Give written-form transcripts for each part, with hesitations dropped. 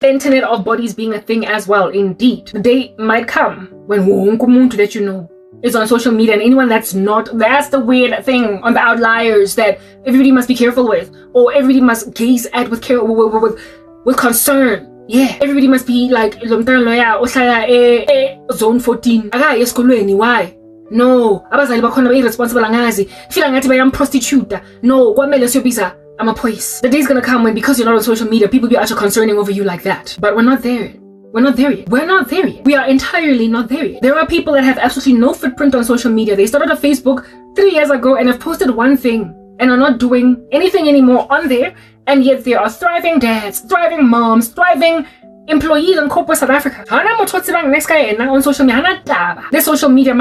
The internet of bodies being a thing as well, indeed. The day might come when wonke umuntu that you know is on social media, and anyone that's not, that's the weird thing on the outliers that everybody must be careful with, or everybody must gaze at with care, with concern. Yeah, everybody must be like zone 14. Why? No, abazali bakhona irresponsible angazi. Feel ngathi bayamprostitute. No, kwamele siyobiza amaphoyisa. The day's gonna come when, because you're not on social media, people be actually concerning over you like that. But we're not there. We're not there yet. We're not there yet. We are entirely not there yet. There are people that have absolutely no footprint on social media. They started a Facebook 3 years ago and have posted one thing and are not doing anything anymore on there. And yet there are thriving dads, thriving moms, thriving employees in corporate South Africa. Next guy on social media. There's social media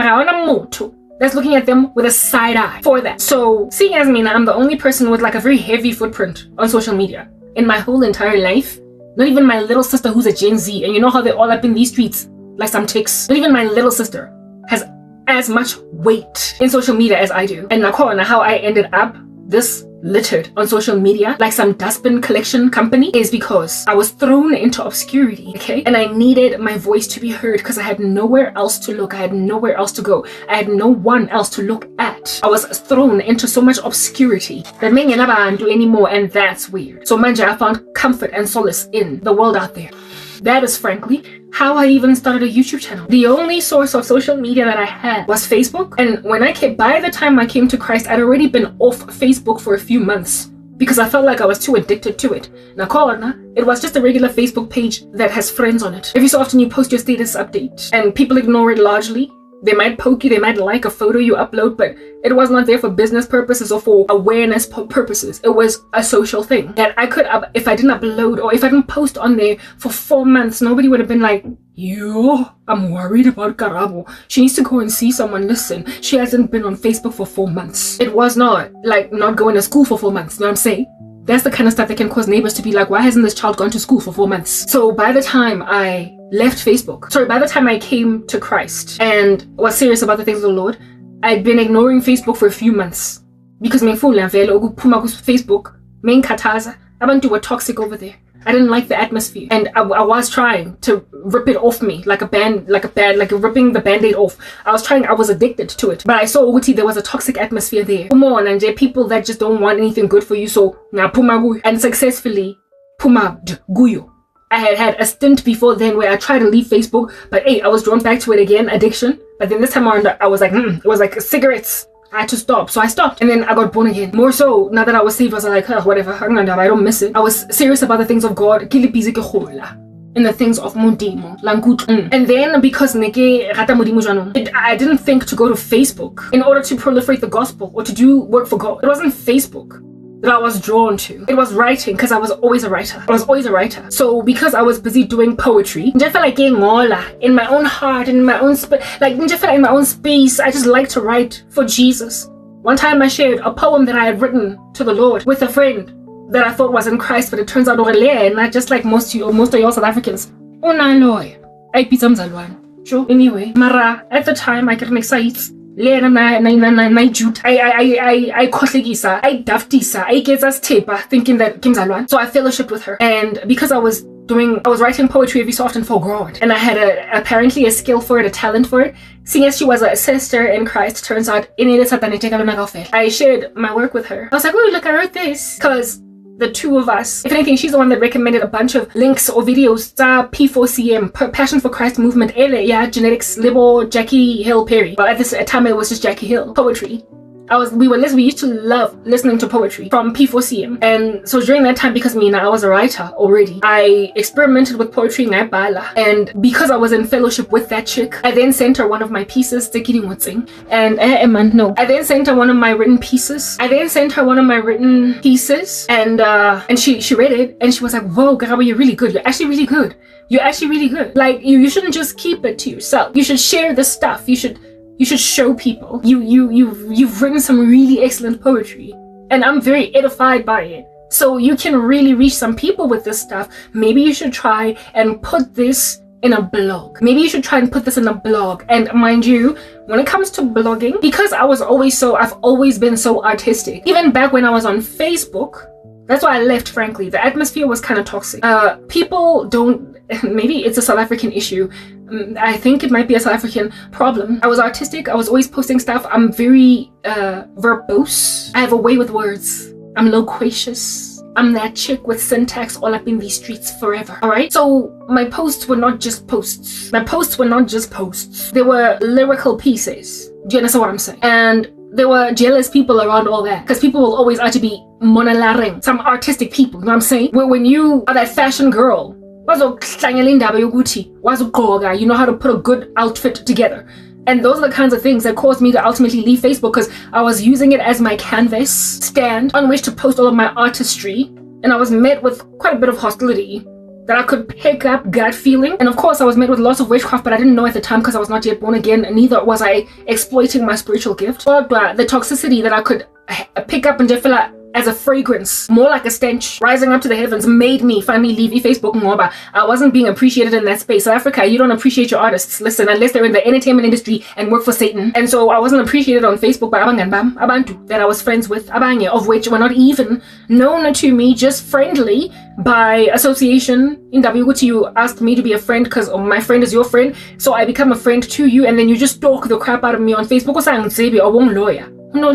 that's looking at them with a side eye for that. So seeing as me now, I'm the only person with like a very heavy footprint on social media in my whole entire life. Not even my little sister who's a Gen Z, and you know how they're all up in these streets like some ticks. Not even my little sister has as much weight in social media as I do. And now how I ended up this littered on social media like some dustbin collection company is because I was thrown into obscurity, okay? And I needed my voice to be heard because I had nowhere else to look. I had nowhere else to go. I had no one else to look at. I was thrown into so much obscurity that I can't do anymore, and that's weird. So manja, I found comfort and solace in the world out there. That is frankly how I even started a YouTube channel. The only source of social media that I had was Facebook. And by the time I came to Christ, I'd already been off Facebook for a few months because I felt like I was too addicted to it. It was just a regular Facebook page that has friends on it. Every so often you post your status update and people ignore it largely. They might poke you, they might like a photo you upload, but it was not there for business purposes or for awareness purposes. It was a social thing that I could, if I didn't upload or if I didn't post on there for 4 months, nobody would have been like, yo, I'm worried about Karabo. She needs to go and see someone. Listen, she hasn't been on Facebook for 4 months. It was not like not going to school for 4 months. You know what I'm saying? That's the kind of stuff that can cause neighbors to be like, why hasn't this child gone to school for 4 months? So by the time I left Facebook, by the time I came to Christ and was serious about the things of the Lord, I'd been ignoring Facebook for a few months because Facebook, abantu were toxic over there. I didn't like the atmosphere, and I was trying to rip it off me like ripping the band-aid off. I was addicted to it, but I saw Uguti there was a toxic atmosphere there. And people that just don't want anything good for you, so and successfully guyo. I had a stint before then where I tried to leave Facebook, but hey, I was drawn back to it again, addiction. But then this time around, I was like, it was like cigarettes. I had to stop, so I stopped, and then I got born again. More so, now that I was saved, I was like, whatever, I don't miss it. I was serious about the things of God, in the things of Modimo, and then because I didn't think to go to Facebook in order to proliferate the gospel or to do work for God. It wasn't Facebook that I was drawn to. It was writing, because I was always a writer. So because I was busy doing poetry, I felt like in my own heart, in my own in my own space, I just like to write for Jesus. One time I shared a poem that I had written to the Lord with a friend that I thought was in Christ, but it turns out not just like most of y'all South Africans. Sure. Anyway, Mara, at the time I couldn't excite. I daftisa, I get us tape thinking that Kim Zalwan. So I fellowshipped with her, and because I was writing poetry every so often for God, and I had apparently a skill for it, a talent for it. Seeing as she was a sister in Christ, turns out I shared my work with her. I was like, oh look, I wrote this, because the two of us, if anything, she's the one that recommended a bunch of links or videos. P4CM, Passion for Christ movement, genetics, Libo, Jackie Hill Perry. But at this time, it was just Jackie Hill poetry. We used to love listening to poetry from P4CM. And so during that time, because I was a writer already, I experimented with poetry in Bala. And because I was in fellowship with that chick, I then sent her one of my pieces, and I then sent her one of my written pieces. And she read it, and she was like, whoa, Garaba, you're really good. You're actually really good. Like, you shouldn't just keep it to yourself. You should share this stuff. You should show people. You've written some really excellent poetry, and I'm very edified by it. So you can really reach some people with this stuff. Maybe you should try and put this in a blog. And mind you, when it comes to blogging, because I've always been so artistic. Even back when I was on Facebook, That's why I left, frankly. The atmosphere was kind of toxic. People don't, maybe it's a South African issue. I think it might be a South African problem. I was artistic. I was always posting stuff. I'm very verbose. I have a way with words. I'm loquacious. I'm that chick with syntax all up in these streets forever. All right? So my posts were not just posts. My posts were not just posts. They were lyrical pieces. Do you understand what I'm saying? And there were jealous people around all that, because people will always have to be monolaring, some artistic people, you know what I'm saying? Where when you are that fashion girl, you know how to put a good outfit together. And those are the kinds of things that caused me to ultimately leave Facebook, because I was using it as my canvas stand on which to post all of my artistry, and I was met with quite a bit of hostility that I could pick up gut feeling. And of course I was met with lots of witchcraft, but I didn't know at the time because I was not yet born again, and neither was I exploiting my spiritual gift. But the toxicity that I could pick up and just feel like as a fragrance, more like a stench, rising up to the heavens, made me finally leave Facebook. I wasn't being appreciated in that space. South Africa, you don't appreciate your artists, listen, unless they're in the entertainment industry and work for Satan. And so I wasn't appreciated on Facebook by abantu that I was friends with, abanye, of which were not even known to me, just friendly by association. In Dabuguti, you asked me to be a friend because my friend is your friend, so I become a friend to you, and then you just stalk the crap out of me on Facebook. No,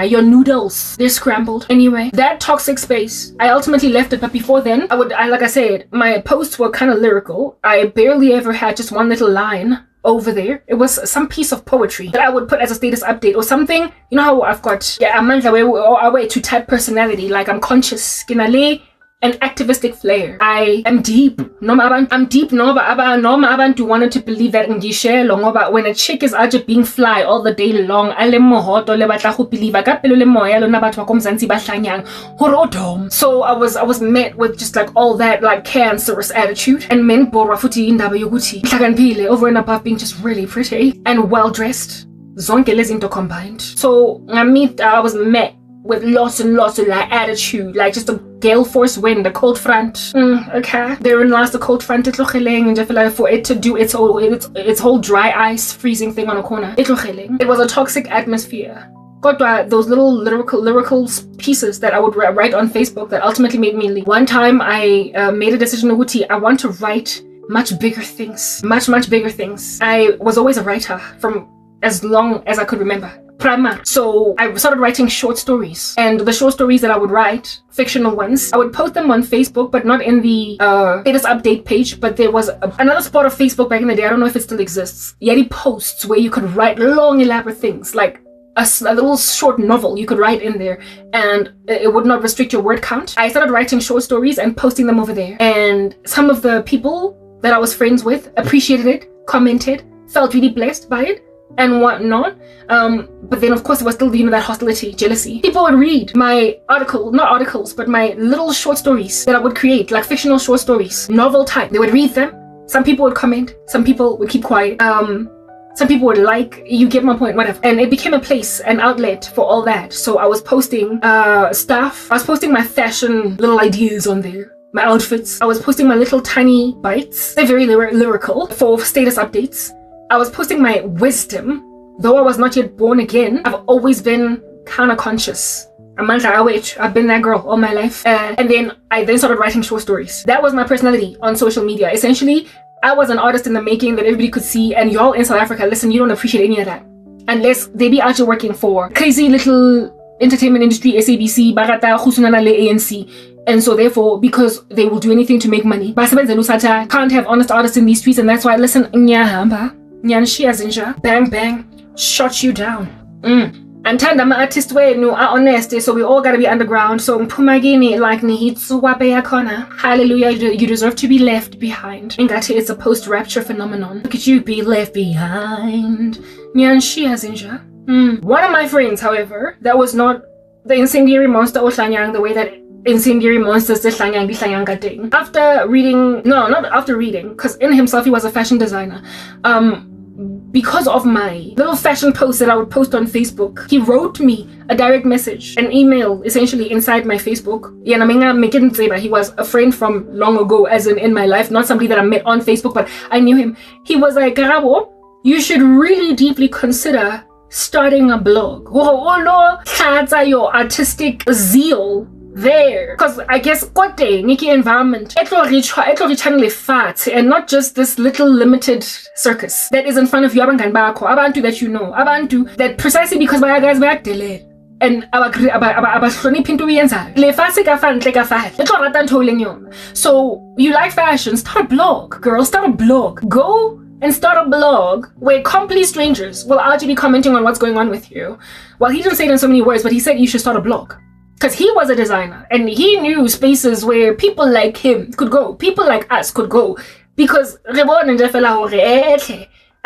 your noodles, they're scrambled. Anyway, that toxic space, I ultimately left it, but before then, like I said, my posts were kind of lyrical. I barely ever had just one little line over there. It was some piece of poetry that I would put as a status update or something. You know how I've got a way to type personality, like I'm conscious, an activistic flair. I am deep. I'm deep. Abantu wanted to believe that but when a chick is out being fly all the day long, so I was met with just like all that like cancerous attitude, and men over and above being just really pretty and well dressed, zonke lezinto combined. So I was met with lots and lots of like attitude, like just a gale force wind, a cold front. Okay, therein lies the cold front. For it to do its whole dry ice freezing thing on a corner. It was a toxic atmosphere. Got those little lyrical pieces that I would write on Facebook that ultimately made me leave. One time I made a decision, I want to write much bigger things, much bigger things. I was always a writer from as long as I could remember. So I started writing short stories, and the short stories that I would write, fictional ones, I would post them on Facebook, but not in the status update page. But there was another spot of Facebook back in the day, I don't know if it still exists, Yeti posts, where you could write long elaborate things, like a little short novel you could write in there, and it would not restrict your word count. I started writing short stories and posting them over there, and some of the people that I was friends with appreciated it, commented, felt really blessed by it and whatnot. But then of course there was still, that hostility, jealousy. People would read my not articles, but my little short stories that I would create, like fictional short stories, novel type. They would read them. Some people would comment, some people would keep quiet. Some people would like, you get my point, whatever. And it became a place, an outlet for all that. So I was posting stuff. I was posting my fashion little ideas on there, my outfits. I was posting my little tiny bites. They're very lyrical for status updates. I was posting my wisdom. Though I was not yet born again, I've always been kind of conscious. I've been that girl all my life. And then I started writing short stories. That was my personality on social media. Essentially, I was an artist in the making that everybody could see, and y'all in South Africa, listen, you don't appreciate any of that. Unless they be out here working for crazy little entertainment industry, SABC, Barata, Khusunana, ANC. And so therefore, because they will do anything to make money, can't have honest artists in these streets, and that's why, listen, bang, bang, shot you down. And tanda ma artist wenu are honest, so we all gotta be underground. So mpumagini like nihitsuwape yakona. Hallelujah, you deserve to be left behind. Ingati, it's a post-rapture phenomenon. Look at you be left behind. One of my friends, however, that was not the incendiary monster Oshanyang, the way that incendiary monsters thing. After reading, not after reading, because in himself he was a fashion designer. Because of my little fashion posts that I would post on Facebook, he wrote me a direct message, an email essentially inside my Facebook. He was a friend from long ago, as in my life, not somebody that I met on Facebook, but I knew him. He was like, Karabo, you should really deeply consider starting a blog. Your artistic zeal there. Because I guess what day Nikki environment and not just this little limited circus that is in front of you. Abantu that you know. Abantu that precisely because my guys back delay. And so you like fashion, start a blog, girl, start a blog. Go and start a blog where complete strangers will actually be commenting on what's going on with you. Well, he didn't say it in so many words, but he said you should start a blog. Because he was a designer and he knew spaces where people like him could go, people like us could go. Because I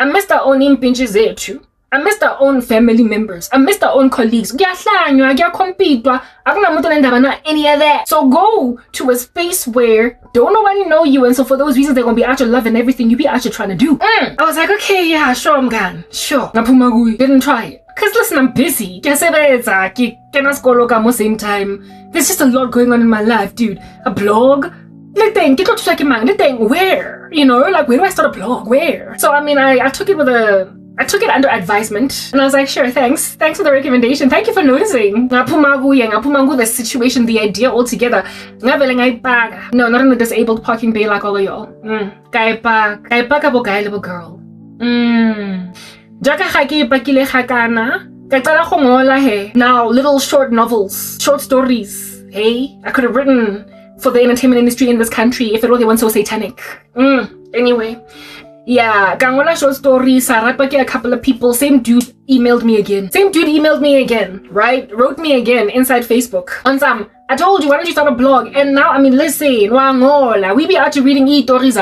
missed our own impinges there too. I missed our own family members. I missed our own colleagues. Any of that. So go to a space where don't nobody know you, and so for those reasons they're gonna be out your love and everything you be out your trying to do. I was like, okay, yeah, sure, I'm gone. Sure. Didn't try it. Cause listen, I'm busy. Same time. There's just a lot going on in my life, dude. A blog? Where? You know, like where do I start a blog? Where? So I mean I took it under advisement and I was like, sure, thanks for the recommendation, thank you for noticing. The situation, the idea altogether. No, not in the disabled parking bay like all of y'all. Little girl. Now little short novels, short stories. Hey, I could have written for the entertainment industry in this country if it really wasn't so satanic. Anyway, yeah, Gangola short stories, a couple of people, same dude emailed me again, right? Wrote me again inside Facebook. On some, I told you, why don't you start a blog? And now, I mean, listen, we be out reading stories,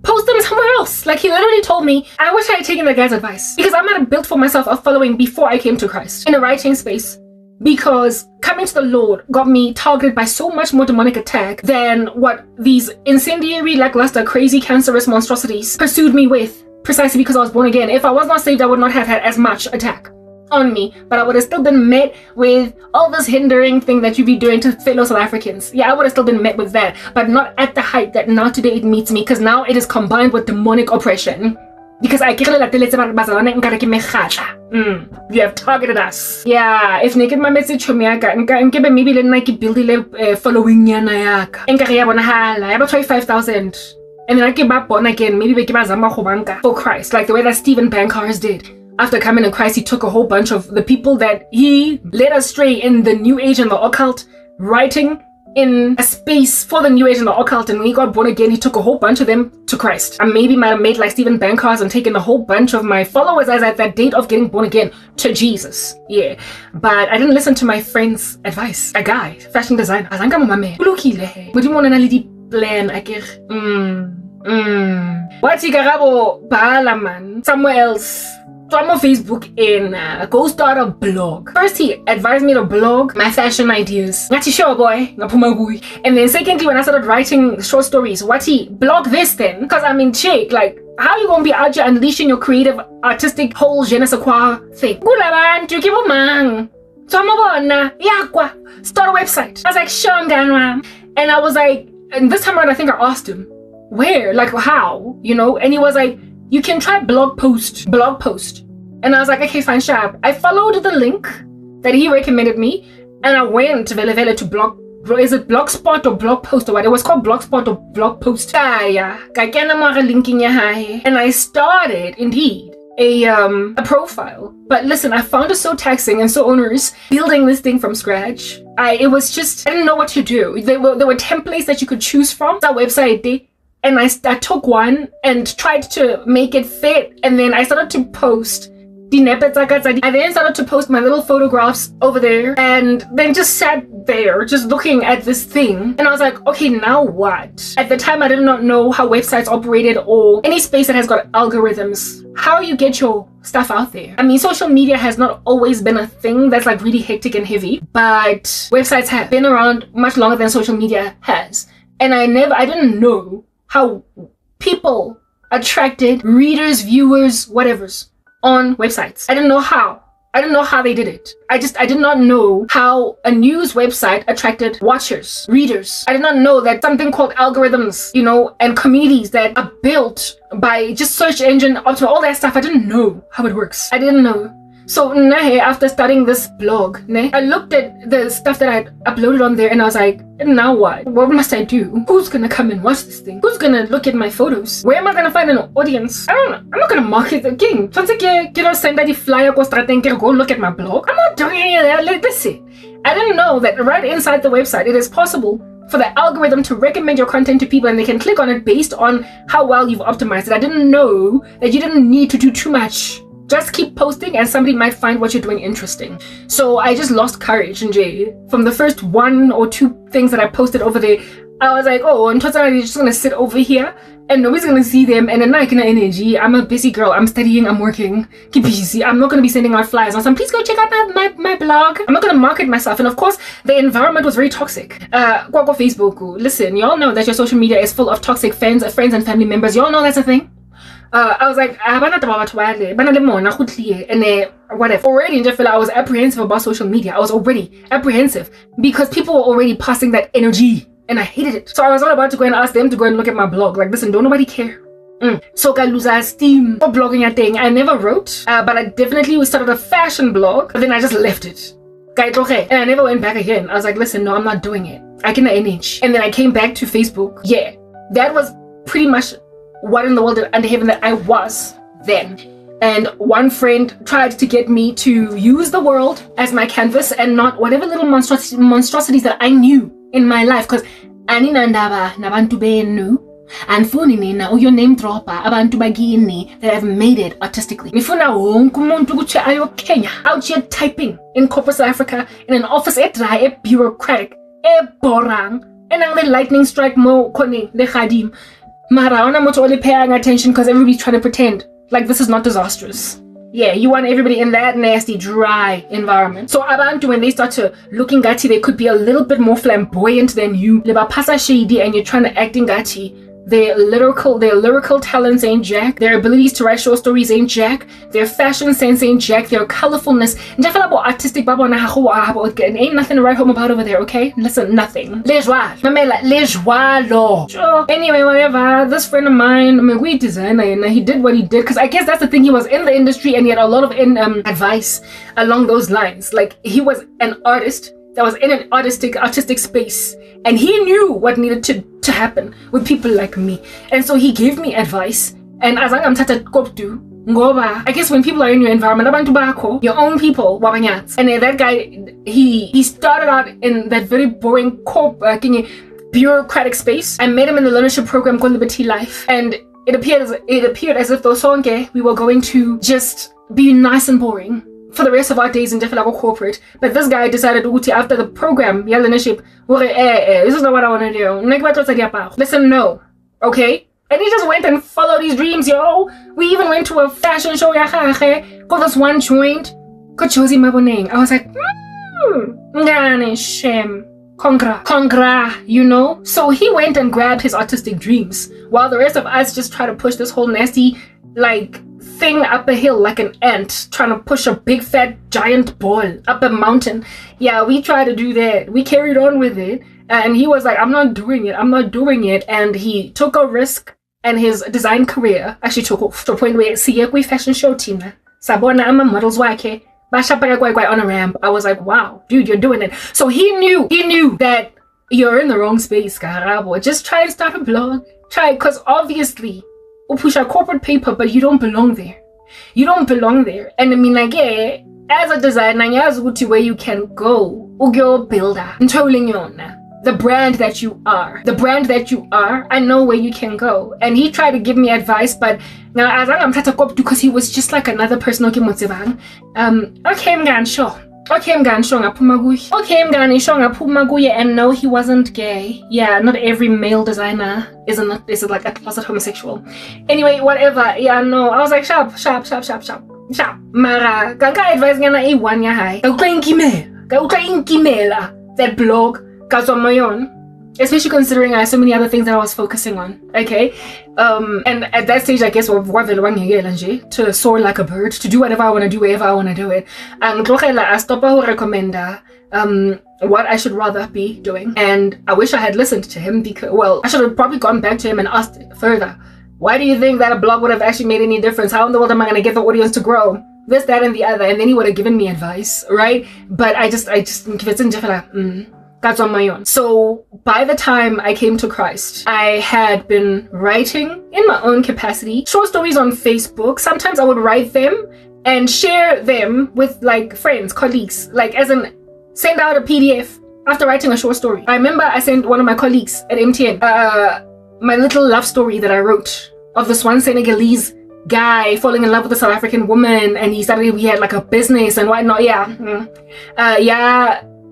post them somewhere else. Like he literally told me, I wish I had taken that guy's advice because I might have built for myself a following before I came to Christ in a writing space. Because coming to the Lord got me targeted by so much more demonic attack than what these incendiary, lackluster, crazy, cancerous monstrosities pursued me with, precisely because I was born again. If I was not saved, I would not have had as much attack on me, but I would have still been met with all this hindering thing that you be doing to fellow South Africans. Yeah, I would have still been met with that, but not at the height that now today it meets me, because now it is combined with demonic oppression. Because I you have targeted us. Yeah, if naked my message to me, maybe like build following I have try 5,000. And then I get back born again, maybe we give for Christ, like the way that Stephen Bankhurst did. After coming to Christ, he took a whole bunch of the people that he led astray in the New Age and the occult, writing in a space for the New Age and the occult, and when he got born again, he took a whole bunch of them to Christ. I maybe might have made like Stephen Bankhurst and taken a whole bunch of my followers as at that date of getting born again to Jesus. Yeah, but I didn't listen to my friend's advice. A guy, fashion designer. What's bala man? Somewhere else. So I'm on Facebook and go start a blog. First, he advised me to blog my fashion ideas. Sure, boy. And then secondly, when I started writing short stories, blog this then? Because I mean, chick, like, how you gonna be out here unleashing your creative, artistic, whole je ne sais quoi thing? So I'm start a website. I was like, sure, and I was like, and this time around, I think I asked him, where? Like, how? You know? And he was like, you can try blog post. And I was like, okay, fine, sharp. I followed the link that he recommended me, and I went to Vele to blog. Is it Blogspot or blog post or what? It was called Blogspot or blog post. And I started indeed a profile. But listen, I found it so taxing and so onerous building this thing from scratch. It was just, I didn't know what to do. There were templates that you could choose from. That website. And I took one and tried to make it fit, and then I started to post. I then started to post my little photographs over there, and then just sat there, just looking at this thing. And I was like, okay, now what? At the time, I did not know how websites operated or any space that has got algorithms. How you get your stuff out there. I mean, social media has not always been a thing that's like really hectic and heavy, but websites have been around much longer than social media has. And I didn't know how people attracted readers, viewers, whatevers on websites. I didn't know how. I didn't know how they did it. I did not know how a news website attracted watchers, readers. I did not know that something called algorithms, you know, and communities that are built by just search engine optimal, all that stuff. I didn't know how it works. I didn't know. So after starting this blog, I looked at the stuff that I had uploaded on there and I was like, now what? What must I do? Who's gonna come and watch this thing? Who's gonna look at my photos? Where am I gonna find an audience? I don't know. I'm not gonna market the game. Send that flyer go look at my blog. I'm not doing any of that. Like, listen, I didn't know that right inside the website it is possible for the algorithm to recommend your content to people and they can click on it based on how well you've optimized it. I didn't know that you didn't need to do too much. Just keep posting and somebody might find what you're doing interesting. So I just lost courage, and from the first 1 or 2 things that I posted over there, I was like, oh, and I'm just gonna sit over here and nobody's gonna see them, and then I can energy. I'm a busy girl. I'm studying. I'm working. Keep busy. I'm not gonna be sending out flyers on some. Please go check out my blog. I'm not gonna market myself. And of course, the environment was very toxic. Facebook. Listen, y'all know that your social media is full of toxic friends and family members. Y'all know that's a thing. I was like, and whatever. Already, I was apprehensive about social media. I was already apprehensive because people were already passing that energy, and I hated it. So I was not about to go and ask them to go and look at my blog. Like, listen, don't nobody care. So I lose steam for blogging a thing. I never wrote, but I definitely started a fashion blog. But then I just left it. And I never went back again. I was like, listen, no, I'm not doing it. I can NH. And then I came back to Facebook. Yeah, that was pretty much what in the world under heaven that I was then. And one friend tried to get me to use the world as my canvas and not whatever little monstrosities that I knew in my life, because anina ndaba nabantu benu andifuni nina uyo name dropper abantu bagini that have made it artistically. Nifuna wonke umuntu ukuthi ayoKenya out here typing in corporate South Africa in an office dry, bureaucratic, boring, and the lightning strike mo kone le khadim. Mara, I'm not only paying attention because everybody's trying to pretend like this is not disastrous. Yeah, you want everybody in that nasty, dry environment. So abantu, when they start to looking gati, they could be a little bit more flamboyant than you. Leba pasa shady, and you're trying to acting gati. Their lyrical talents ain't jack. Their abilities to write short stories ain't jack. Their fashion sense ain't jack. Their colorfulness. Artistic and ain't nothing to write home about over there, okay? Listen, nothing. Anyway, whatever. This friend of mine, I'm a great designer, and he did what he did, because I guess that's the thing. He was in the industry and he had a lot of advice along those lines. Like, he was an artist that was in an artistic space, and he knew what needed to happen with people like me, and so he gave me advice. And as I'm tata koptu ngoba, I guess when people are in your environment, abantu bakho, your own people, wabanyats. And that guy, he started out in that very boring bureaucratic space. I met him in the leadership program called Liberty Life, and it appeared as if we were going to just be nice and boring for the rest of our days in different corporate. But this guy decided after the program, this is not what I want to do. Listen, no, okay? And he just went and followed his dreams, yo. We even went to a fashion show, got this one joint, got Josie Maboneng. I was like, shame. Congra, you know? So he went and grabbed his artistic dreams, while the rest of us just try to push this whole nasty, thing up a hill like an ant trying to push a big fat giant ball up a mountain. Yeah, we tried to do that. We carried on with it, and he was like, I'm not doing it. And he took a risk, and his design career actually took off to a point where we fashion show team sabona ama models wake on a ramp. I was like, wow, dude, you're doing it. So he knew that you're in the wrong space, Karabo. Just try to start a blog. Because obviously push a corporate paper, but you don't belong there. And I mean, like, as a designer, where you can go, builder, the brand that you are, I know where you can go. And he tried to give me advice, but now as I'm because he was just like another person. Okay, and no, he wasn't gay. Yeah, not every male designer is like a closet homosexual. Anyway, whatever. Yeah, no, I was like, sharp. Mara, kaka advice ngana e1 ya hai. Ka inkimela that blog ka tswa mayon. especially considering I had so many other things that I was focusing on. Okay, and at that stage, I guess to soar like a bird, to do whatever I want to do, wherever I want to do it. And I stop to recommend what I should rather be doing. And I wish I had listened to him, because, well, I should have probably gone back to him and asked further. Why do you think that a blog would have actually made any difference? How in the world am I going to get the audience to grow? This, that, and the other. And then he would have given me advice, right? But I just give it in that's on my own. So by the time I came to Christ, I had been writing in my own capacity, short stories on Facebook. Sometimes I would write them and share them with like friends, colleagues, like as in send out a PDF after writing a short story. I remember I sent one of my colleagues at MTN my little love story that I wrote of this one Senegalese guy falling in love with a South African woman, and we had like a business and whatnot.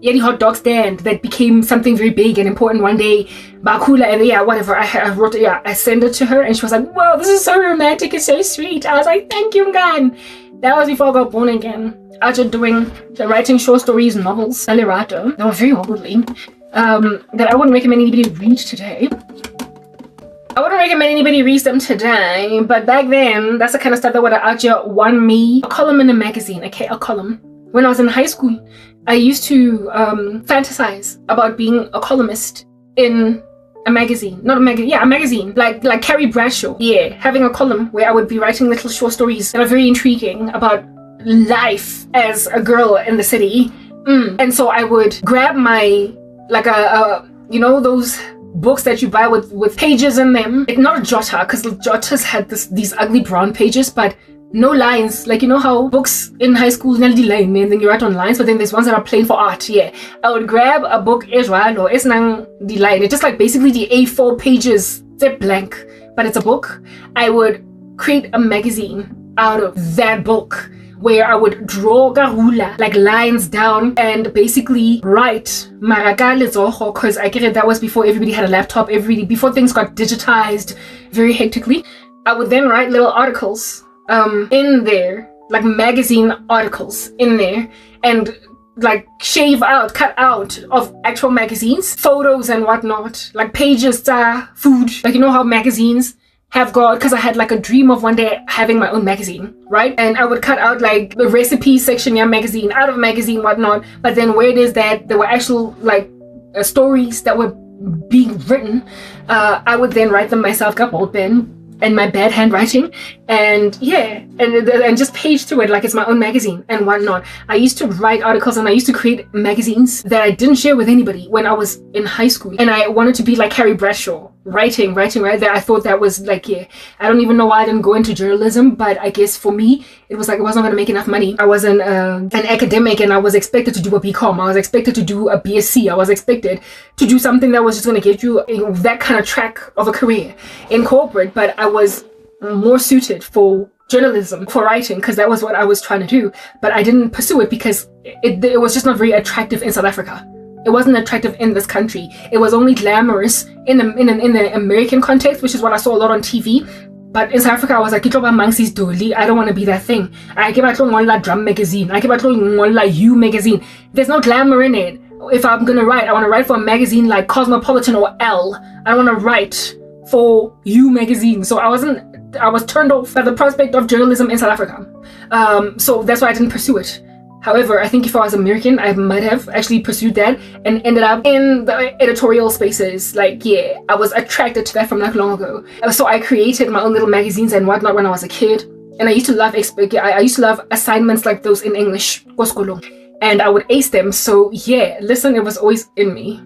The hot dog stand that became something very big and important one day. Bakula, and whatever. I wrote it, I sent it to her, and she was like, "Wow, this is so romantic, it's so sweet." I was like, "Thank you, Gan." That was before I got born again. After writing short stories, novels, Alirato, they were very worldly, that I wouldn't recommend anybody read today. I wouldn't recommend anybody read them today, but back then, that's the kind of stuff that would have actually won me a column in a magazine. Okay, a column. When I was in high school, I used to fantasize about being a columnist in a magazine. Not a magazine, a magazine. Like Carrie Bradshaw. Yeah, having a column where I would be writing little short stories that are very intriguing about life as a girl in the city. And so I would grab my, like those books that you buy with pages in them. Not a jotter, because jotters had these ugly brown pages, but no lines. Like, you know how books in high school line and then you write on lines, but then there's ones that are plain for art. Yeah, I would grab a book it's nang the line. It's just like basically the A4 pages. They're blank, but it's a book. I would create a magazine out of that book, where I would draw garula, like lines down, and basically write maraka lezoho, because I get it, that was before everybody had a laptop, before things got digitized very hectically. I would then write little articles in there, like magazine articles in there, and like cut out of actual magazines, photos and whatnot, like pages, food, like you know how magazines have got, because I had like a dream of one day having my own magazine, right? And I would cut out like the recipe section, magazine, out of magazine, whatnot. But then where it is that there were actual like stories that were being written, I would then write them myself, got old pen and my bad handwriting, and just page through it like it's my own magazine and whatnot. I used to write articles and I used to create magazines that I didn't share with anybody when I was in high school, and I wanted to be like Carrie Bradshaw, writing right there. I thought that was like, I don't even know why I didn't go into journalism, but I guess for me it was like I wasn't going to make enough money. I was an academic, and I was expected to do a BCom, I was expected to do a BSc, I was expected to do something that was just going to get you that kind of track of a career in corporate. But I was more suited for journalism, for writing, because that was what I was trying to do. But I didn't pursue it because it was just not very attractive in South Africa. It wasn't attractive in this country. It was only glamorous in the American context, which is what I saw a lot on TV. But in South Africa, I was like, I don't want to be that thing. I keep on drum magazine. I keep on You magazine. There's no glamour in it. If I'm gonna write, I want to write for a magazine like Cosmopolitan or Elle. I want to write for You magazine. So I was turned off by the prospect of journalism in South Africa. So that's why I didn't pursue it. However, I think if I was American, I might have actually pursued that and ended up in the editorial spaces. Like, I was attracted to that from not long ago. So I created my own little magazines and whatnot when I was a kid. And I used to love assignments like those in English. And I would ace them. So listen, it was always in me.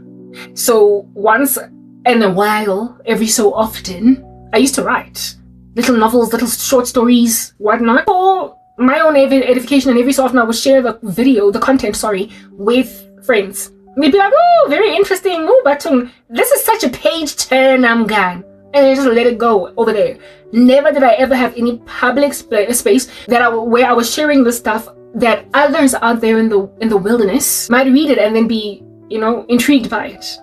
So once in a while, every so often, I used to write little novels, little short stories, whatnot, for my own edification, and every so often I would share the content, with friends. They'd be like, oh, very interesting, oh, but this is such a page turn, I'm gone. And I just let it go over there. Never did I ever have any public space where I was sharing the stuff that others out there in the wilderness might read it and then be, intrigued by it.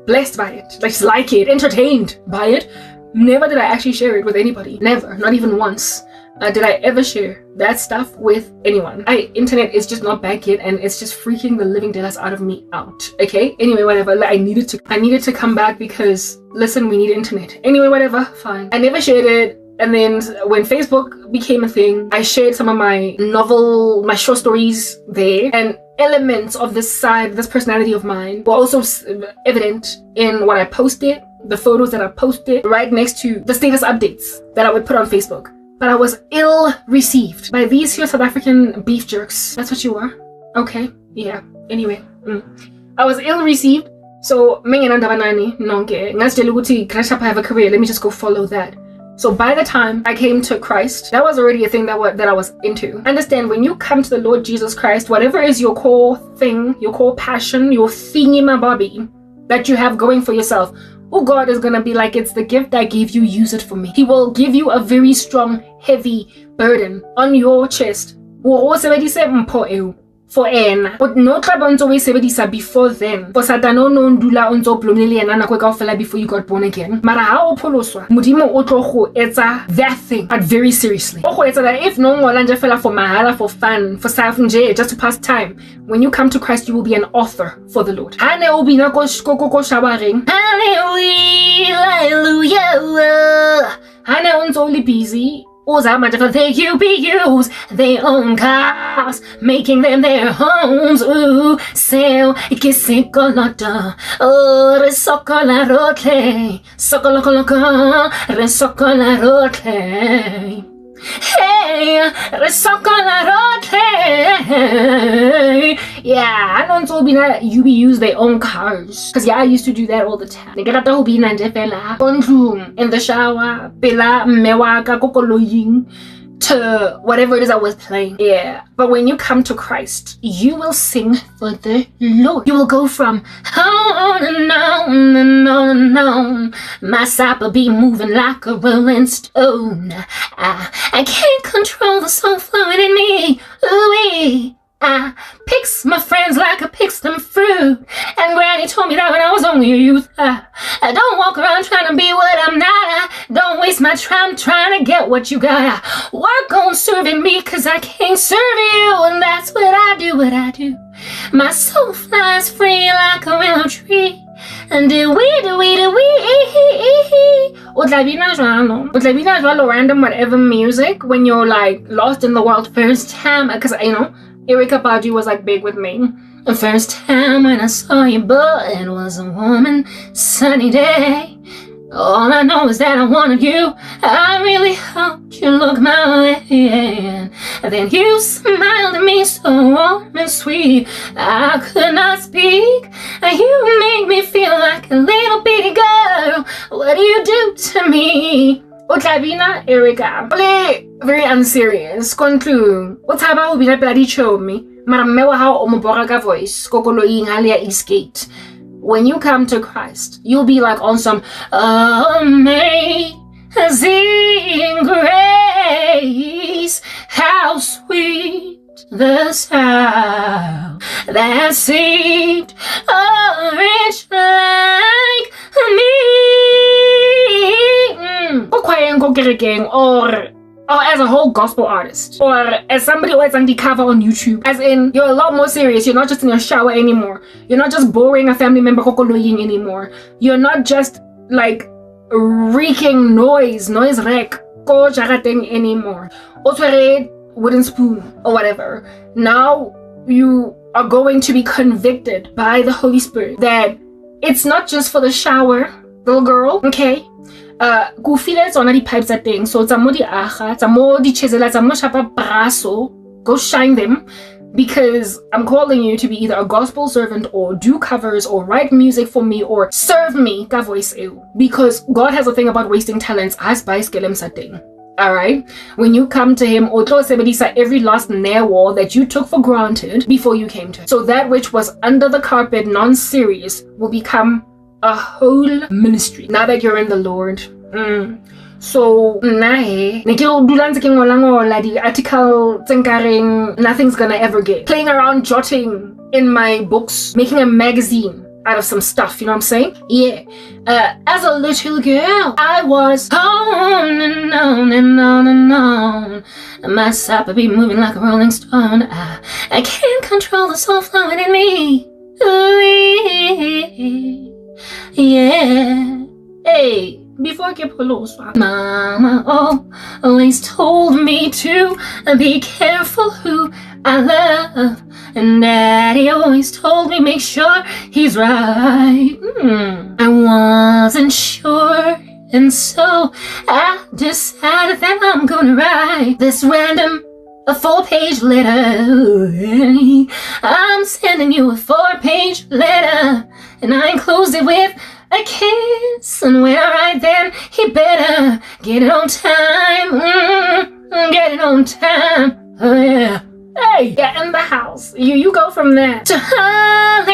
Blessed by it, like it, entertained by it. Never did I actually share it with anybody. Never, not even once. did I ever share that stuff with anyone. Internet is just not back yet, and it's just freaking the living daylights out of me out. Okay, anyway, whatever. Like, I needed to come back because listen, we need internet. Anyway, whatever, fine. I never shared it. And then when Facebook became a thing, I shared some of my short stories there, and elements of this side, this personality of mine were also evident in what I posted, the photos that I posted right next to the status updates that I would put on Facebook. But I was ill received by these here South African beef jerks. That's what you are? Okay, yeah, anyway. I was ill received, so I have a career, let me just go follow that. So by the time I came to Christ, that was already a thing that I was into. Understand, when you come to the Lord Jesus Christ, whatever is your core thing, your core passion, your thingy-ma-bobby that you have going for yourself, oh, God is going to be like, it's the gift I gave you, use it for me. He will give you a very strong, heavy burden on your chest. For ena, but no trouble until we sebedisa before then. For satano no ndula unto blomile ena na kweka ofela before you got born again. Mara ha o pholoswa, modimo o tlo go etsa that thing, but very seriously. O go etsa that if no ngola nje fela for mahala, for fun, for self nje, just to pass time. When you come to Christ, you will be an author for the Lord. Hane o bina ko shawaring. Hallelujah. Hane unto only busy. They use their own cars, making them their homes. Ooh, sell, que se colota. Oh, resocolarote. Socolocoloca, resocolarote. Hey, resocolarote. Yeah, I don't know that you use their own cars. Cause yeah, I used to do that all the time. In the shower, pela mewaka kokoloying to whatever it is I was playing. Yeah. But when you come to Christ, you will sing for the Lord. You will go from on and on and on and on. My side will be moving like a rolling stone. I can't control the soul flowing in me. Ooh-wee. I picks my friends like I picks them fruit. And Granny told me that when I was only a youth. I don't walk around trying to be what I'm not. Don't waste my time trying to get what you got. Work on serving me, cause I can't serve you. And that's what I do. My soul flies free like a willow tree. And do we random whatever music when you're like lost in the world first time, cause you know Erykah Badu was like big with me. The first time when I saw you, boy, it was a warm sunny day. All I know is that I wanted you. I really hoped you looked my way. And then you smiled at me so warm and sweet. I could not speak. You make me feel like a little bitty girl. What do you do to me? Otlabina Erykah. Very unserious. Conclude. Otaba ubina bloody show me. Maramewa how omoboraga voice. Kokolo ingalia Eastgate. When you come to Christ, you'll be like on some amazing grace. How sweet the sound that saved a wretch like me. Or as a whole gospel artist, or as somebody who has on the cover on YouTube. As in, you're a lot more serious. You're not just in your shower anymore. You're not just boring a family member anymore. You're not just like reeking noise wreck anymore. Also wooden spoon or whatever. Now you are going to be convicted by the Holy Spirit that it's not just for the shower, little girl, okay? Go feel it's on the pipes that thing. So Zamodi Aha, Zamodi Chesela, Zamoshapa Brasso, go shine them, because I'm calling you to be either a gospel servant or do covers or write music for me or serve me, ka voice ew. Because God has a thing about wasting talents as by skelem sating. Alright? When you come to him, Otlo Sebedisa every last nair wall that you took for granted before you came to him. So that which was under the carpet, non-serious, will become a whole ministry now that you're in the Lord. So the article nothing's gonna ever get. Playing around, jotting in my books, making a magazine out of some stuff, you know what I'm saying? Yeah. As a little girl, I was on and on and on and on. My sap would be moving like a rolling stone. I can't control the soul flowing in me. Yeah. Hey, before I get close, Mama always told me to be careful who I love. And Daddy always told me make sure he's right. I wasn't sure, and so I decided that I'm gonna write this random 4-page letter. I'm sending you a 4-page letter, and I enclosed it with a kiss. And when I write, then he better get it on time. Get it on time. Oh yeah. Hey, get in the house. You go from there to hallelujah,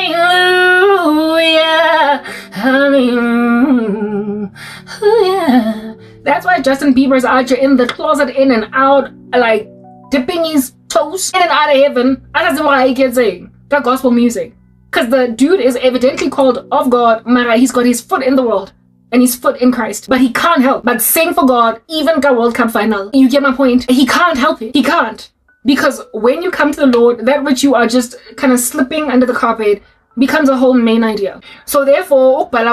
hallelujah. That's why Justin Bieber's out here in the closet, in and out, like dipping his toes in and out of heaven. That's why he gets saying that gospel music. Because the dude is evidently called of God, Mara. He's got his foot in the world and his foot in Christ. But he can't help but sing for God, even got World Cup final. You get my point? He can't help it. He can't. Because when you come to the Lord, that which you are just kind of slipping under the carpet becomes a whole main idea. So therefore, anything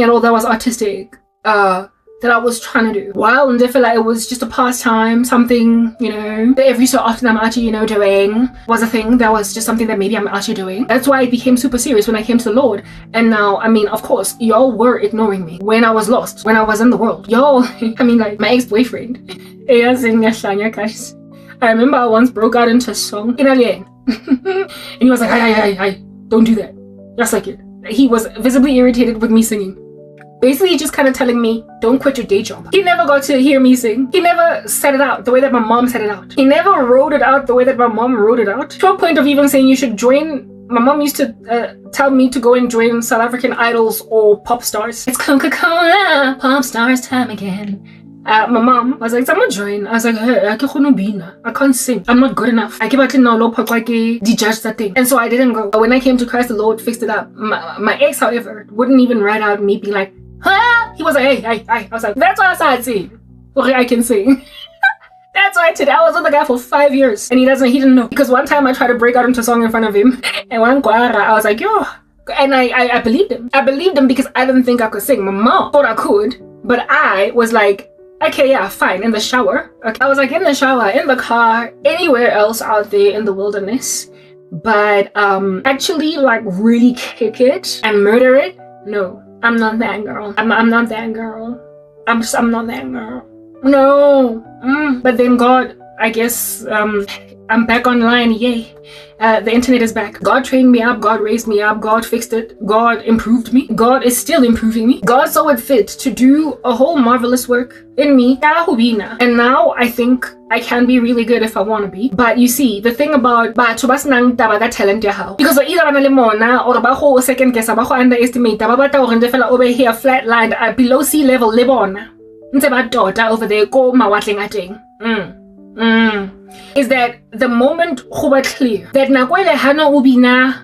at all that was artistic, that I was trying to do, while and I feel like it was just a pastime, something, you know, that every so often I'm actually, you know, doing, was a thing that was just something that maybe I'm actually doing. That's why it became super serious when I came to the Lord. And now, I mean, of course, y'all were ignoring me when I was lost, when I was in the world. Y'all, I mean, like, my ex-boyfriend, guys. I remember I once broke out into a song, and he was like, hi, don't do that. Just like it. He was visibly irritated with me singing. Basically just kind of telling me, don't quit your day job. He never got to hear me sing. He never said it out the way that my mom said it out. He never wrote it out the way that my mom wrote it out. To a point of even saying you should join. My mom used to tell me to go and join South African idols or pop stars. It's Coca-Cola, pop stars time again. My mom was like, I'm gonna join. I was like, hey, I can't sing. I'm not good enough. I keep acting now, judge that thing. And so I didn't go. When I came to Christ, the Lord fixed it up. My ex, however, wouldn't even write out me being like, huh? He was like, hey. I was like, that's why I started singing. Okay, I can sing. That's why today I was with the guy for 5 years and he didn't know. Because one time I tried to break out into a song in front of him and I was like, yo. And I believed him. I believed him because I didn't think I could sing. My mom thought I could, but I was like, okay, yeah, fine, in the shower. Okay. I was like in the shower, in the car, anywhere else out there in the wilderness. But actually like really kick it and murder it? No, I'm not that girl. I'm not that girl. I'm not that girl. No. But then God, I guess, I'm back online, yay. The internet is back. God trained me up, God raised me up, God fixed it, God improved me. God is still improving me. God saw it fit to do a whole marvelous work in me. And now I think I can be really good if I want to be. But you see, the thing about because either or second guess underestimate over here flatlined below sea level over there go is that the moment clear that nakwele hana ubina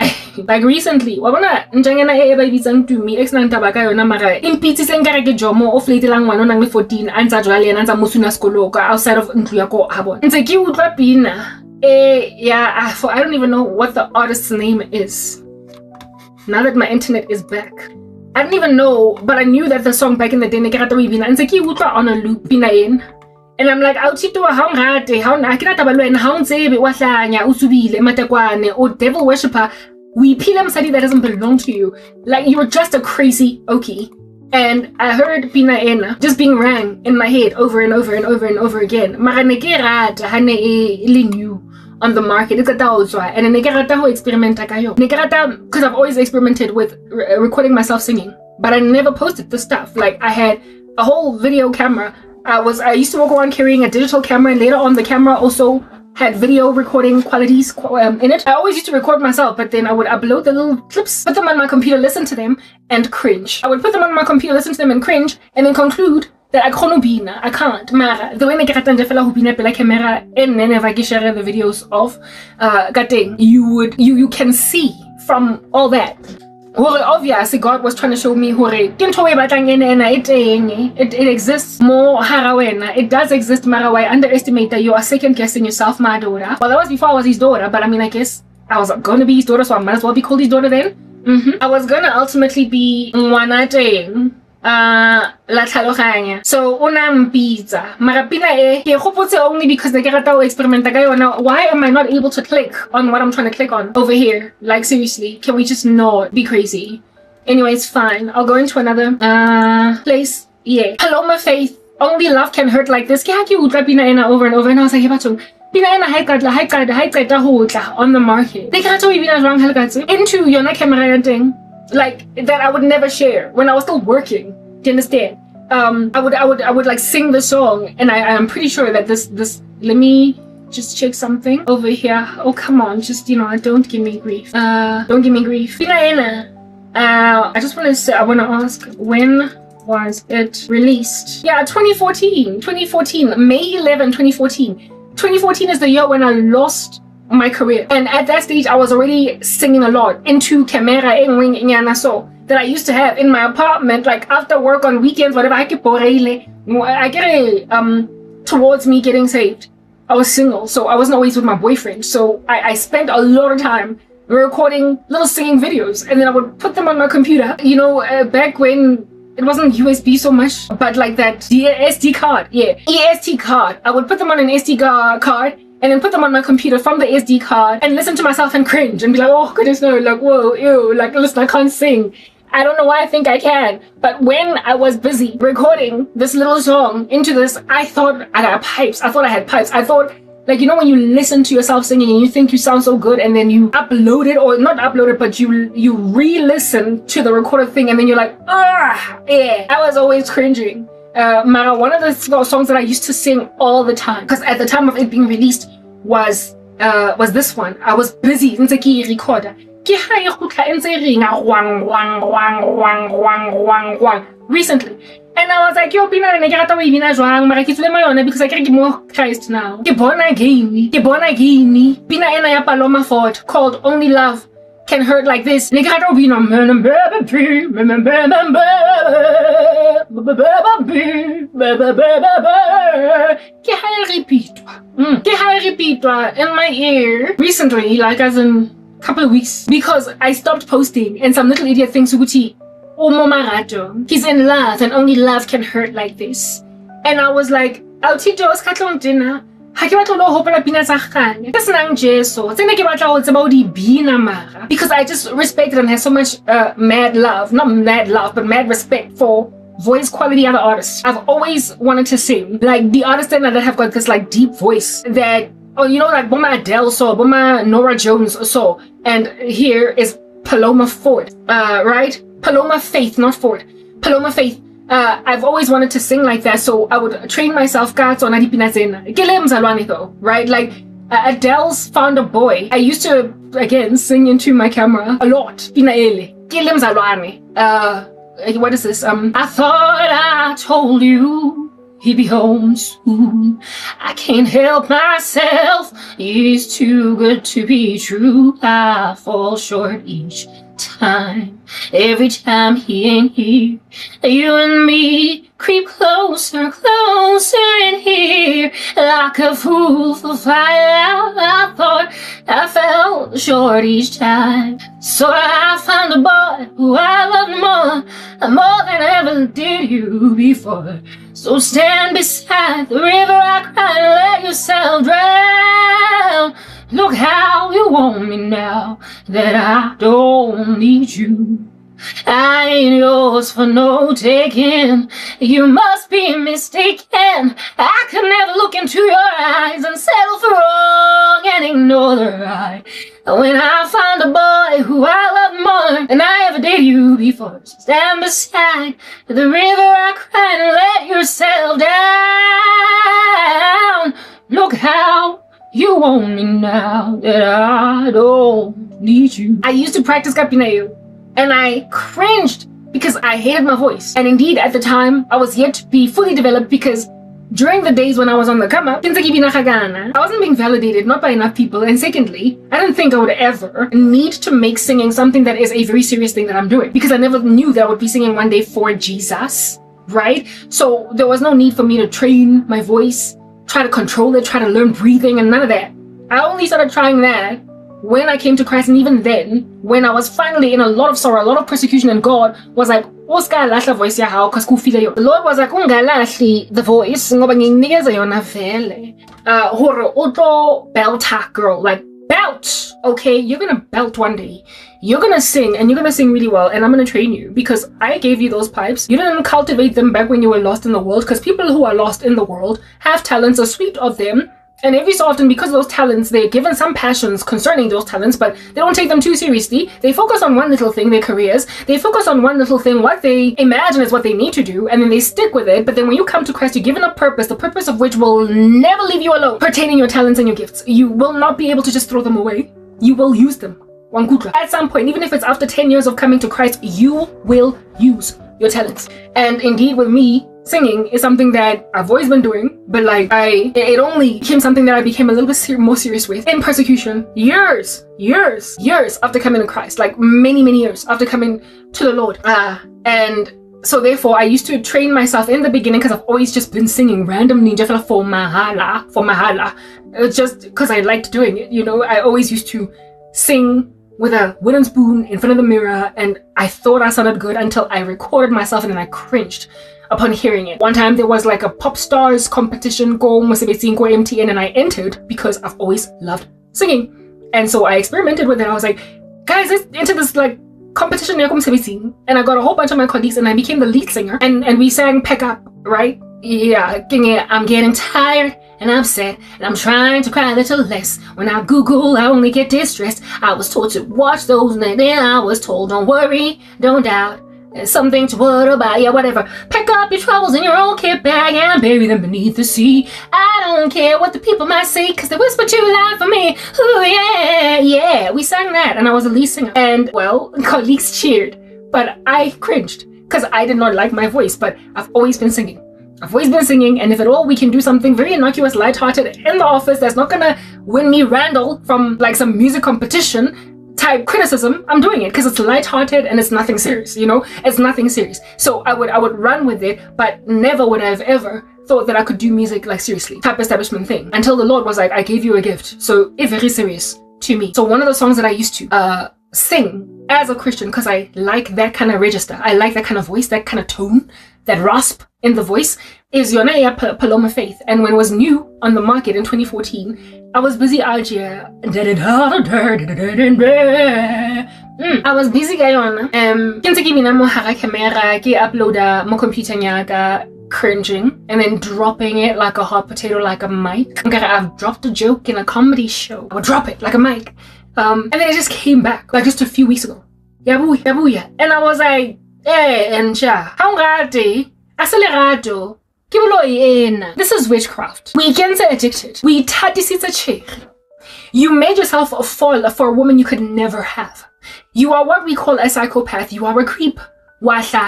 like recently wabona njengena ebibitsang to me ex nang taba ka yona mara impitsi senkare ke jomo of late lang ngwana nang le 14 antsa jwale yena antsa musuna skolo ka outside of ntlu ya ko habona ntse ke utlwa pina yeah I don't even know what the artist's name is now that my internet is back. I didn't even know, but I knew that the song back in the day ne ke rata o ibina ntse ke utlwa on a loop pina in. And I'm like, I'll teach you how I cannot have a how tsebe wa hlanya usubile matakwane or devil worshipper. We pila msadi that doesn't belong to you. Like you're just a crazy okie. And I heard Pina Ena just being rang in my head over and over and over and over again. Mara ne ke rata hane e new on the market. It's a taozwa. And ne ke rata ho experimenta ka yo. Ne ke rata because I've always experimented with recording myself singing, but I never posted the stuff. Like I had a whole video camera. I used to walk around carrying a digital camera, and later on the camera also had video recording qualities in it. I always used to record myself, but then I would upload the little clips, put them on my computer, listen to them, and cringe. I would put them on my computer, listen to them, and cringe, and then conclude that I can't. Mara, the way I get the camera and then if I share the videos of you can see from all that. Obviously, God was trying to show me it exists more harawena. It does exist, mara. I underestimate that you are second guessing yourself, my daughter. Well, that was before I was his daughter, but I mean, I guess I was gonna be his daughter, so I might as well be called his daughter then. I was gonna ultimately be Ngwanateng. La tlhaloganya. So una mpitsa mara pina ke gopotse only because they get to experiment ka yona. Why am I not able to click on what I'm trying to click on over here? Like seriously, can we just not be crazy? Anyways, fine, I'll go into another place. Yeah, Paloma Faith, only love can hurt like this. Ke ha ke utlwa pina ena over and over, and I was like, batho pina ena ha qeta ho tla on the market. They can't even wrong into yona camera ya teng. Like that I would never share when I was still working. Do you understand? I would like sing the song, and I'm pretty sure that this let me just check something over here. Oh come on, just don't give me grief. Don't give me grief. I just want to say, I want to ask, when was it released? Yeah, 2014, May 11, 2014. 2014 is the year when I lost my career, and at that stage I was already singing a lot into camera so that I used to have in my apartment, like after work on weekends, whatever. I get towards me getting saved. I was single, so I wasn't always with my boyfriend, so I spent a lot of time recording little singing videos, and then I would put them on my computer, back when it wasn't USB so much, but like that SD card, EST card. I would put them on an SD card and then put them on my computer from the SD card and listen to myself and cringe and be like, oh goodness no, like whoa, ew, like listen, I can't sing. I don't know why I think I can, but when I was busy recording this little song into this, I thought I had pipes. I thought, like, when you listen to yourself singing and you think you sound so good, and then you upload it, or not upload it, but you re-listen to the recorded thing, and then you're like, yeah. I was always cringing. Mara, one of the songs that I used to sing all the time, because at the time of it being released, was this one. I was busy ntse ke recorder. Ke ha e khutla ntse ringa wang recently. And I was like, yo, pina ne ke rata go ibina jwang, mara ke tsule mo yona because I can't get more Christ now. Ke bona again. Pina ena ya Paloma Ford called Only Love Can Hurt Like This. Ne ke rata go bina ke ha e repeatwa in my ear recently, like as in a couple of weeks, because I stopped posting and some little idiot thinks Uguti he's in love and only love can hurt like this. And I was like, because I just respected and had so much not mad love, but mad respect for voice quality other artists. I've always wanted to sing like the artists that have got this like deep voice that, like Boma Adele saw, Boma Nora Jones saw, and here is Paloma Ford, right? Paloma Faith, not Ford. Paloma Faith. I've always wanted to sing like that, so I would train myself though, right? Like Adele's Found a Boy. I used to again sing into my camera a lot. What is this? I thought I told you he'd be home soon. I can't help myself. He's too good to be true. I fall short each time. Every time he ain't here, you and me creep closer in here, like a fool for fire. I thought I fell short each time, so I found a boy who I loved more than ever did you before. So stand beside the river I cried and let yourself drown. Look how you want me now that I don't need you. I ain't yours for no taking. You must be mistaken. I could never look into your eyes and settle for wrong and ignore the right. When I found a boy who I loved more than I ever did you before. So stand beside the river I cried and let yourself down. Look how you want me now that I don't need you. I used to practice Kapinayo, and I cringed because I hated my voice. And indeed, at the time, I was yet to be fully developed because during the days when I was on the come up, I wasn't being validated, not by enough people. And secondly, I didn't think I would ever need to make singing something that is a very serious thing that I'm doing, because I never knew that I would be singing one day for Jesus, right? So there was no need for me to train my voice, try to control it, try to learn breathing, and none of that. I only started trying that when I came to Christ, and even then, when I was finally in a lot of sorrow, a lot of persecution, and God was like, voice ya because the Lord was like, the voice, belt girl, like belt, okay? You're gonna belt one day. You're gonna sing, and you're gonna sing really well, and I'm gonna train you because I gave you those pipes. You didn't cultivate them back when you were lost in the world, because people who are lost in the world have talents, a suite of them. And every so often, because of those talents, they're given some passions concerning those talents, but they don't take them too seriously. They focus on one little thing, their careers. They focus on one little thing, what they imagine is what they need to do, and then they stick with it. But then when you come to Christ, you're given a purpose, the purpose of which will never leave you alone, pertaining your talents and your gifts. You will not be able to just throw them away. You will use them. At some point, even if it's after 10 years of coming to Christ, you will use your talents. And indeed, with me, singing is something that I've always been doing, but like it only became something that I became a little bit more serious with in persecution years after coming to Christ, like many years after coming to the Lord. And so therefore I used to train myself in the beginning, because I've always just been singing randomly just for mahala, just because I liked doing it, you know. I always used to sing with a wooden spoon in front of the mirror, and I thought I sounded good until I recorded myself, and then I cringed upon hearing it. One time there was like a pop stars competition, go MTN, and I entered because I've always loved singing. And so I experimented with it. I was like, guys, let's enter this like competition, and I got a whole bunch of my colleagues, and I became the lead singer, and we sang Pack Up, right? Yeah, I'm getting tired and upset, and I'm trying to cry a little less. When I Google, I only get distressed. I was told to watch those, and then I was told, don't worry, don't doubt, there's something to worry about, yeah, whatever. Pack up your troubles in your own kit bag and bury them beneath the sea. I don't care what the people might say, because they whisper too loud for me. Ooh, yeah, we sang that, and I was a lead singer. And, well, colleagues cheered, but I cringed, because I did not like my voice, but I've always been singing. And if at all we can do something very innocuous, lighthearted in the office that's not gonna win me Randall from like some music competition type criticism, I'm doing it because it's lighthearted and it's nothing serious, you know? It's nothing serious. So I would run with it, but never would I have ever thought that I could do music like seriously, type establishment thing, until the Lord was like, I gave you a gift. So it's very serious to me. So one of the songs that I used to sing as a Christian, because I like that kind of register, I like that kind of voice, that kind of tone, that rasp in the voice, is Yona Paloma Faith. And when it was new on the market in 2014, I was busy out here. I was busy gayona. Kinse ke bina mo hara camera, ke uploada mo computer nyaga, cringing and then dropping it like a hot potato, like a mic. I've dropped a joke in a comedy show. I would drop it like a mic. And then it just came back, like just a few weeks ago. Yabuya. And I was like, and how this is witchcraft. We can say addicted. We You made yourself a fall for a woman you could never have. You are what we call a psychopath. You are a creep.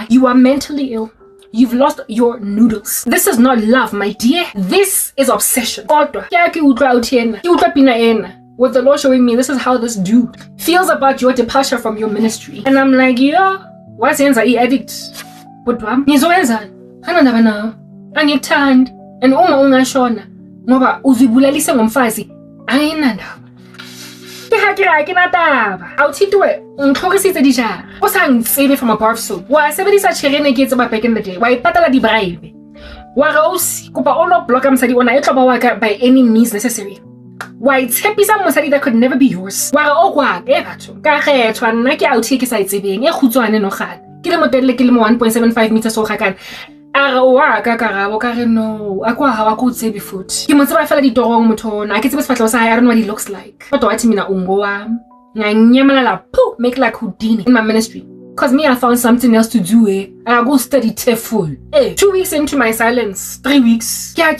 You are mentally ill. You've lost your noodles. This is not love, my dear. This is obsession. With the Lord showing me, this is how this dude feels about your departure from your ministry. And I'm like, yo, what's in the addict? But angikuthandi, and uma ungashona ngoba uzibulelise ngomfazi ayinandaba. Ke nataba awuthitwe ngixhokisitse dijara o sa ntsebe from a bar soap wa sebedisa tšhelete ke tseba back in the day wa ipatala di-bribe wa re ausi kopa o lo blocka mosadi ona e tloba wa ka by any means necessary. Wa itshepisa mosadi that could never be yours. Wa re o kwa batho ka kgethwa nna ke outie ke sa itsebeng e khutswane no gana ke le motelele ke le mo 1.75 meters so ga kana wa ka karabo ka re no akwa ha wa go tsebi futhi ke mo tseba fela di torong mothona a ke tsebe sefatlo sa I don't know what he looks like but wathi mina ungo wa nganyamala poo make like Houdini in my ministry, cause me I found something else to do. I go study full. 2 weeks into my silence, 3 weeks I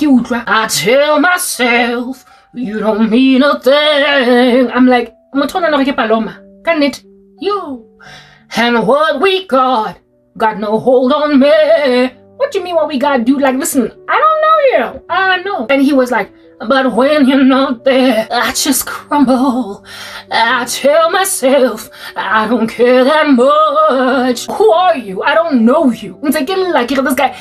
tell myself you don't mean a thing. I'm like mothona no ke paloma can it you and what we got no hold on me. What do you mean what we got, dude? Like, listen, I don't know real. I know. And he was like, but when you're not there, I just crumble. I tell myself, I don't care that much. Who are you? I don't know you. It's like, this guy,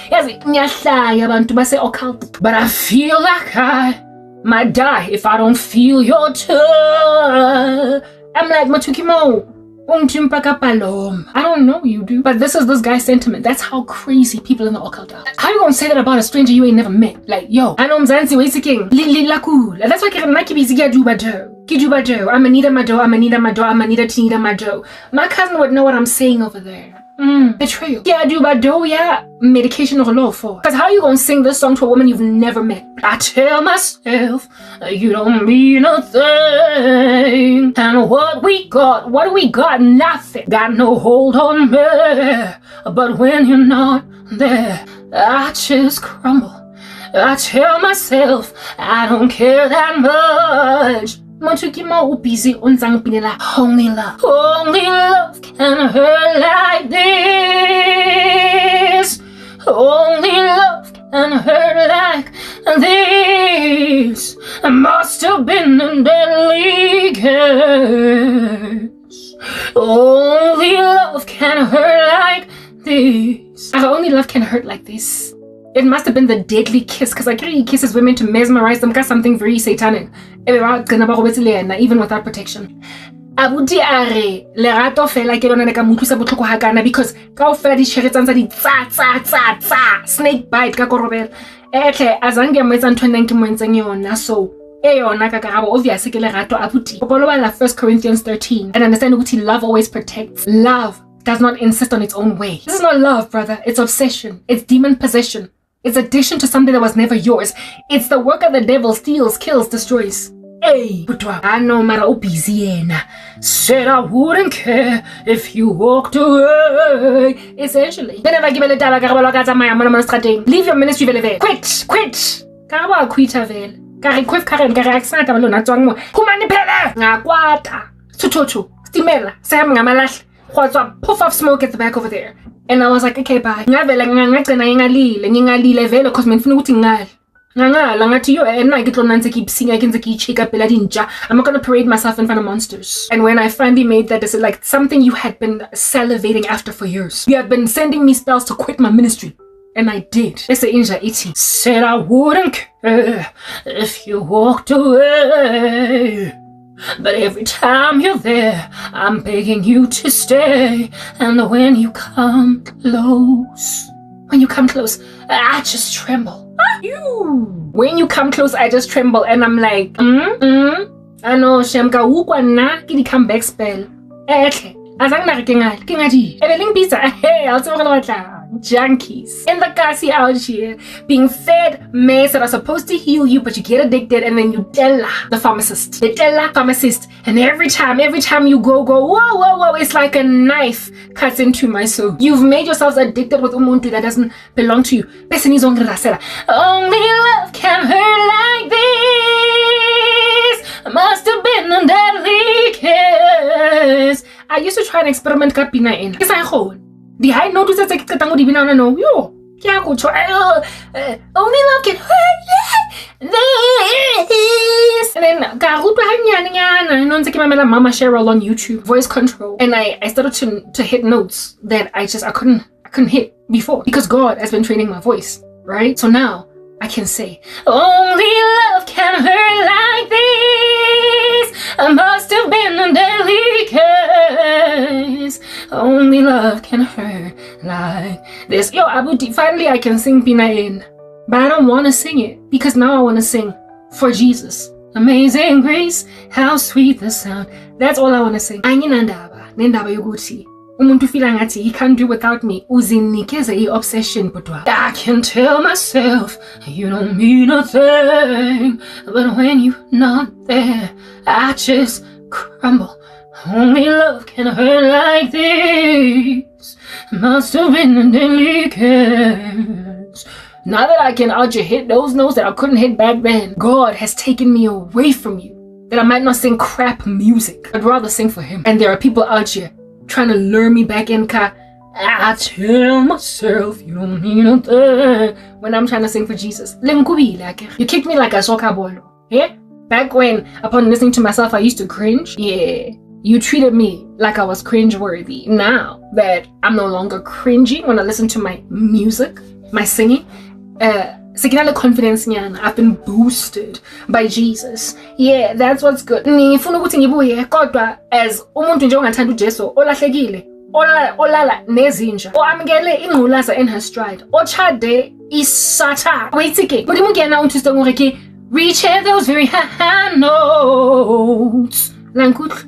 but I feel like I might die if I don't feel your touch. I'm like, Matukimo. I don't know you, dude. But this is this guy's sentiment. That's how crazy people in the occult are. How you gonna say that about a stranger you ain't never met? Like, yo, I know Mzansi Wesiking. Lakul. That's why Amanita Mado, Amanita Mado, Amanita Tinida Mado. My cousin would know what I'm saying over there. Betrayal. Yeah, do Bado, yeah. Medication or law for. Because how you gonna sing this song to a woman you've never met? I tell myself, you don't mean a thing. And what do we got? Nothing. Got no hold on me. But when you're not there, I just crumble. I tell myself, I don't care that much. Only love can hurt like this. Only love can hurt like this. I must have been a deadly curse. Only love can hurt like this. Only love can hurt like this. It must have been the deadly kiss, because like he kisses women to mesmerize them, got something very satanic. Even without protection. Abuti are lerato fela ke lona le ka mutlusa botlhoko hakana, because kaofela di tshegetsang tsa di tsa snake bite ka korobela etle azange metsa ntho neng ke mo ntseng yona. So yona ka karabo obviously ke lerato abuti. Bolo bala 1 Corinthians 13 and understand ukuthi love always protects. Love does not insist on its own way. This is not love, brother. It's obsession. It's demon possession. It's addiction to something that was never yours. It's the work of the devil. Steals, kills, destroys. Hey, I know matter busy said I wouldn't care if you walked away. Essentially. Whenever I give a leave your ministry vele. Quit. Karaba quita vele. Kare quif karen kare accent abalo na tswang mo. Humane phele. Ngakwata. Sutotu. Stimela. Sam ngamalahle. Khwatswa puff of smoke at the back over there. And I was like, okay, bye. Ngavela ngagcina ngingalile vele cause ngifuna ukuthi ngali. Ngangala ngathi yo ena ke tlona ntse ke ipsinga ke ntse ke icheka pela dinja. I'm not going to parade myself in front of monsters. And when I finally made that decision, like something you had been salivating after for years. You had been sending me spells to quit my ministry. And I did. Let's say Inja 80 said I wouldn't care if you walked away. But every time you're there, I'm begging you to stay. And when you come close, I just tremble. When you come close, I just tremble. And I'm like, I know, Shemka, ukwa na, kidi come back spell. Azang na kingali. Eveling pizza. Hey, I'll tell you junkies in the kasi out here being fed meds that are supposed to heal you, but you get addicted and then you tell the pharmacist. And every time you go, whoa, it's like a knife cuts into my soul. You've made yourselves addicted with umuntu that doesn't belong to you. Only love can hurt like this. Must have been a deadly kiss. I used to try and experiment ka pina in. Yes, I hold. The high note is like Katango Divina no. Yo, only love can hurt like this. And then Mama Cheryl on YouTube, voice control. And I started to hit notes that I couldn't hit before. Because God has been training my voice, right? So now I can say, only love can hurt like this. I must have been a deadly case. Only love can hurt like this. Yo, Abuti, finally I can sing Pina in. But I don't want to sing it. Because now I want to sing for Jesus. Amazing grace, how sweet the sound. That's all I want to sing. Nendaba yoguti. Umuntu feel ngathi he can't do without me. Uzinikeze i-obsession budwa. I can tell myself you don't mean a thing, but when you're not there, I just crumble. Only love can hurt like this. Must have been a deadly kiss. Now that I can out here hit those notes that I couldn't hit back then, God has taken me away from you. That I might not sing crap music. I'd rather sing for Him. And there are people out here trying to lure me back in ka I tell myself you don't need nothing when I'm trying to sing for Jesus. You kicked me like a soccer ball. Yeah? Back when, upon listening to myself, I used to cringe. Yeah. You treated me like I was cringe-worthy. Now that I'm no longer cringing when I listen to my music, my singing, confidence nyana, I've been boosted by Jesus. Yeah, that's what's good. Ngifuna ukuthi ngibuye kodwa as umuntu nje ongathanda uJesu olahlekile, olala nezinja, oamukele ingqulaza in her stride, ochade isatha. Wait ke, modimo ke yana unthusa ngore ke reach those very high notes. La nkutlwe.